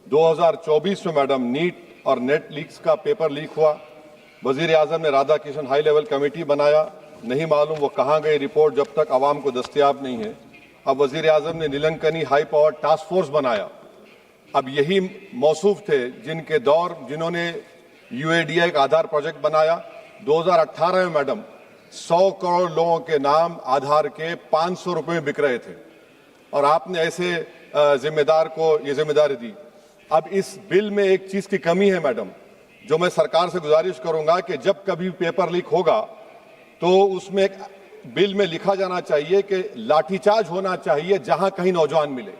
2024 में madam NEET और net leaks का पेपर लीक हुआ। वजीर आजम ने Radha Kishan high level committee बनाया, नहीं मालूम वो कहाँ गई रिपोर्ट जब तक आवाम को दस्तयाब नहीं है। अब वजीर आजम ने नीलंकनी हाई पावर टास्क फोर्स बनाया। अब यही मौसूफ थे जिन्होंने UADI का आधार प्रोजेक्ट बनाया। 2018 में मैडम 100 करोड़ लोगों के नाम आधार के 500 रुपए में बिक रहे थे और आपने ऐसे जिम्मेदार को ये जिम्मेदारी दी। अब इस बिल में एक चीज की कमी है मैडम, जो मैं सरकार से गुजारिश करूंगा कि जब कभी पेपर लीक होगा तो उसमें एक बिल में लिखा जाना चाहिए कि लाठीचार्ज होना चाहिए जहां कहीं नौजवान मिले,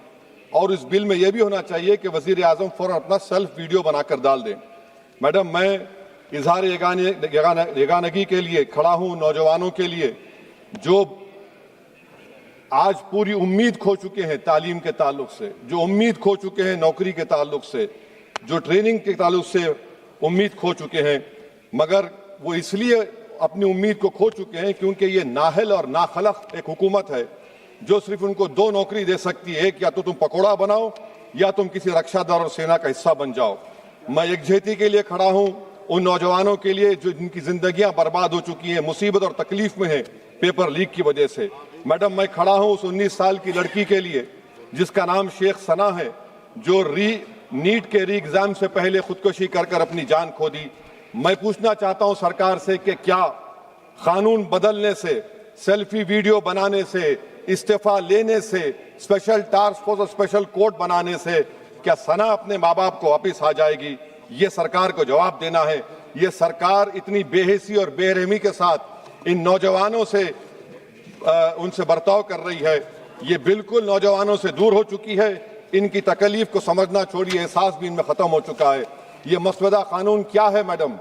और इस बिल में यह भी होना चाहिए कि वजीर आजम फौरन अपना सेल्फ वीडियो बनाकर डाल दें। मैडम, मैं इजहार यगानगी के लिए खड़ा हूं नौजवानों के लिए जो आज पूरी उम्मीद खो चुके हैं तालीम के ताल्लुक से, जो उम्मीद खो चुके हैं नौकरी के ताल्लुक से, जो ट्रेनिंग के ताल्लुक से उम्मीद खो चुके हैं, मगर वो इसलिए अपनी उम्मीद को खो चुके हैं क्योंकि ये नाहल और नाखलक एक हुकूमत है जो सिर्फ उनको दो नौकरी दे सकती है, एक या तो तुम पकौड़ा बनाओ या तुम किसी रक्षा दल और सेना का हिस्सा बन जाओ। मैं यकजहती के लिए खड़ा हूं उन नौजवानों के लिए जो जिनकी जिंदगियां बर्बाद हो चुकी हैं, मुसीबत और तकलीफ में है पेपर लीक की वजह से। मैडम, मैं खड़ा हूं उस 19 साल की लड़की के लिए जिसका नाम शेख सना है, जो नीट के री एग्जाम से पहले खुदकुशी कर अपनी जान खो दी। मैं पूछना चाहता हूं सरकार से कि क्या कानून बदलने से, सेल्फी वीडियो बनाने से, इस्तीफा लेने से, स्पेशल टास्क फोर्स और स्पेशल कोर्ट बनाने से क्या सना अपने माँ बाप को वापिस आ जाएगी? ये सरकार को जवाब देना है। ये सरकार इतनी बेहिसी और बेरहमी के साथ इन नौजवानों से उनसे बर्ताव कर रही है, ये बिल्कुल नौजवानों से दूर हो चुकी है। इनकी तकलीफ को समझना छोड़िए, एहसास भी इनमें खत्म हो चुका है। ये मसवदा कानून क्या है मैडम,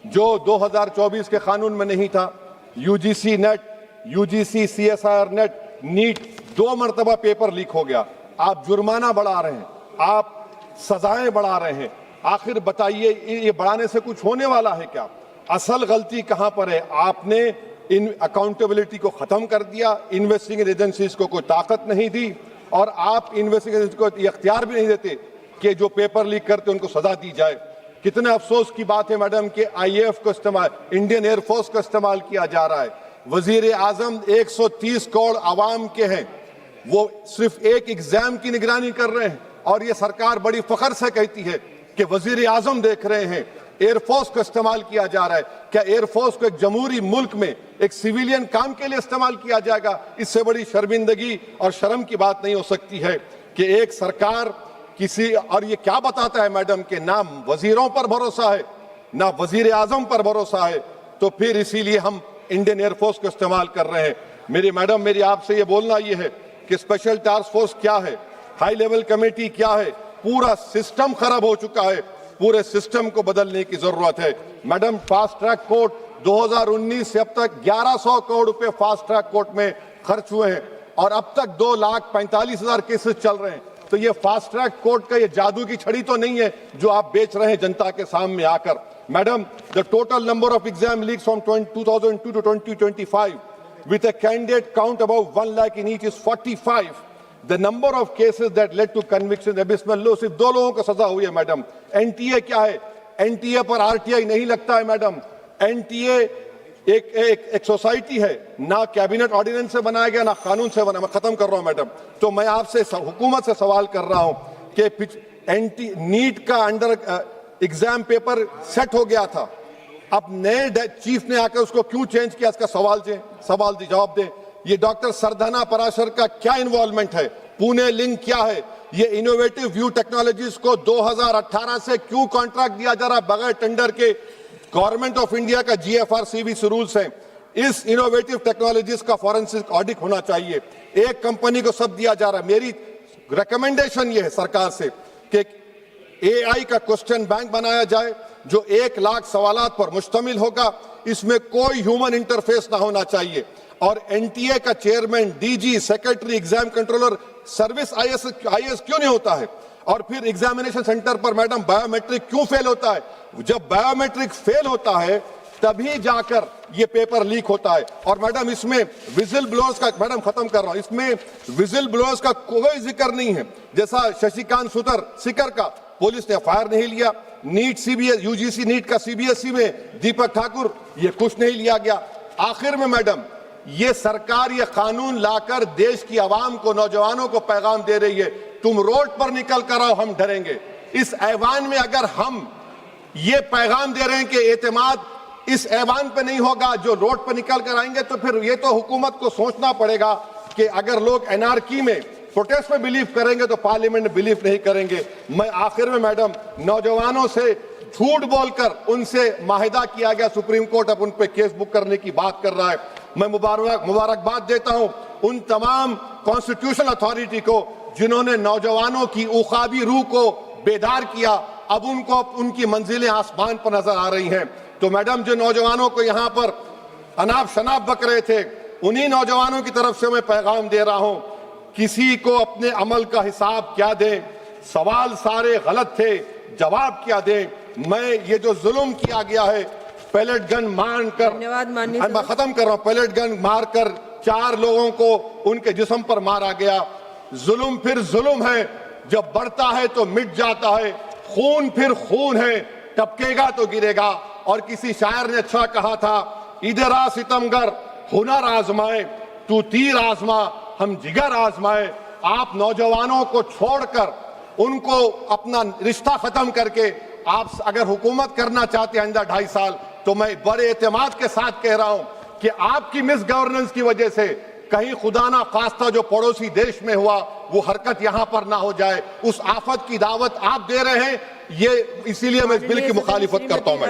जो 2024 के कानून में नहीं था? UGC NET, UGC CSIR NET, NEET 2 मरतबा पेपर लीक हो गया। आप जुर्माना बढ़ा रहे हैं, आप सजाएं बढ़ा रहे हैं। आखिर बताइए, ये बढ़ाने से कुछ होने वाला है क्या? असल गलती कहां पर है? आपने इन अकाउंटेबिलिटी को खत्म कर दिया, इन्वेस्टिगेटिंग एजेंसीज को कोई ताकत नहीं दी, और आप इन्वेस्टिगेशन को इख्तियार भी नहीं देते कि जो पेपर लीक करते उनको सजा दी जाए। कितने अफसोस की बात है मैडम कि IAF को इस्तेमाल, इंडियन एयरफोर्स का इस्तेमाल किया जा रहा है। वजीर आजम 130 करोड़ आवाम के हैं, वो सिर्फ एक एग्जाम की निगरानी कर रहे हैं, और ये सरकार बड़ी फख्र से कहती है कि वजीर आजम देख रहे हैं। एयरफोर्स को इस्तेमाल किया जा रहा है। क्या एयरफोर्स को एक जमहूरी मुल्क में एक सिविलियन काम के लिए इस्तेमाल किया जाएगा? इससे बड़ी शर्मिंदगी और शर्म की बात नहीं हो सकती है कि एक सरकार किसी, और ये क्या बताता है मैडम कि ना वजीरों पर भरोसा है ना वजीर आजम पर भरोसा है, तो फिर इसीलिए हम इंडियन एयरफोर्स को इस्तेमाल कर रहे हैं। मेरी मैडम, मेरी आपसे ये बोलना ये है कि स्पेशल टास्क फोर्स क्या है, हाई लेवल कमेटी क्या है? पूरा सिस्टम खराब हो चुका है, पूरे सिस्टम को बदलने की जरूरत है। मैडम, फास्ट ट्रैक कोर्ट 2019 से अब तक 1100 करोड़ रुपए फास्ट ट्रैक कोर्ट में खर्च हुए हैं, और अब तक 2,45,000 केसेस चल रहे हैं। तो ये फास्ट ट्रैक कोर्ट का ये जादू की छड़ी तो नहीं है जो आप बेच रहे हैं जनता के सामने आकर। Madam, the total number of exam leaks from 2002 to 2025 with a candidate count above 1 lakh in each is 45. The number of cases that led to conviction abysmal low। सिर्फ 2 लोगों को सजा हुई है मैडम। NTA क्या है? NTA पर RTI नहीं लगता है मैडम। NTA एक सोसाइटी है, ना कैबिनेट ऑर्डिनेंस से बनाया गया ना कानून से बना। मैं खत्म कर रहा हूं मैडम। तो मैं आपसे हुकूमत से सवाल कर रहा हूं कि नीट का अंडर एग्जाम पेपर सेट हो गया था, अब नए चीफ ने आकर उसको क्यों चेंज किया? इसका जवाब दें। ये डॉक्टर सरधना पराशर का क्या इन्वॉल्वमेंट है? पुणे लिंक क्या है? ये इनोवेटिव व्यू टेक्नोलॉजीज को 2018 से क्यों कॉन्ट्रैक्ट दिया जा रहा है बगैर टेंडर के? गवर्नमेंट ऑफ इंडिया का GFRCB रूल्स है। इस इनोवेटिव टेक्नोलॉजीज का फॉरेंसिक ऑडिट होना चाहिए। एक कंपनी को सब दिया जा रहा है। मेरी रिकमेंडेशन ये है सरकार से कि AI का क्वेश्चन बैंक बनाया जाए जो 1 लाख सवालात पर मुश्तमिल होगा, इसमें कोई ह्यूमन इंटरफेस ना होना चाहिए। और NTA का chairman, DG, secretary, exam controller, service IAS क्यों नहीं होता है? और फिर एग्जामिनेशन सेंटर पर मैडम बायोमेट्रिक क्यों फेल होता है? जब बायोमेट्रिक फेल होता है तभी जाकर ये पेपर लीक होता है। और मैडम इसमें विजिल ब्लोअर्स का, मैडम खत्म कर रहा हूं, इसमें विजिल ब्लोअर्स का कोई जिक्र नहीं है। जैसा शशिकांत सिकर का पुलिस ने एफआईआर नहीं लिया, नीट सीबीएस यूजीसी नीट का सीबीएसई में दीपक ठाकुर, ये कुछ नहीं लिया गया। आखिर में मैडम ये सरकार ये कानून लाकर देश की आवाम को, नौजवानों को पैगाम दे रही है, तुम रोड पर निकल कर आओ, हम डरेंगे। इस ऐवान में अगर हम ये पैगाम दे रहे हैं कि एतमाद इस ऐवान पे नहीं होगा, जो रोड पर निकल कर आएंगे, तो फिर ये तो हुकूमत को सोचना पड़ेगा कि अगर लोग एनआरकी में, प्रोटेस्ट में बिलीव करेंगे तो पार्लियामेंट में बिलीव नहीं करेंगे। मैं आखिर में मैडम नौजवानों से झूठ बोलकर उनसे माहिदा किया गया, सुप्रीम कोर्ट अब उन पे केस बुक करने की बात कर रहा है। मैं मुबारकबाद देता हूं उन तमाम कॉन्स्टिट्यूशनल अथॉरिटी को जिन्होंने नौजवानों की उखाबी रूह को बेदार किया। अब उनको उनकी मंजिलें आसमान पर नजर आ रही हैं। तो मैडम जो नौजवानों को यहाँ पर अनाप शनाप बक रहे थे, उन्हीं नौजवानों की तरफ से मैं पैगाम दे रहा हूं, किसी को अपने अमल का हिसाब क्या दें, सवाल सारे गलत थे, जवाब क्या दें। मैं ये जो जुल्म किया गया है, पैलेट गन मारकर, मैं खत्म कर रहा हूं, पैलेट गन मारकर 4 लोगों को उनके जिस्म पर मारा गया। जुल्म फिर जुल्म है, जब बढ़ता है तो मिट जाता है। खून फिर खून है, टपकेगा तो गिरेगा। और किसी शायर ने अच्छा कहा था, इधर आ सितमगर हुनर आजमाए, तू तीर आजमा हम जिगर आजमाए। आप नौजवानों को छोड़कर उनको अपना रिश्ता खत्म करके आप अगर हुकूमत करना चाहते हैं आइंदा 2.5 साल, तो मैं बड़े एतमाद के साथ कह रहा हूं कि आपकी मिस गवर्नेंस की वजह से कहीं खुदा ना खास्ता जो पड़ोसी देश में हुआ वो हरकत यहां पर ना हो जाए। उस आफत की दावत आप दे रहे हैं, ये इसीलिए मैं इस बिल की मुखालिफत करता हूं।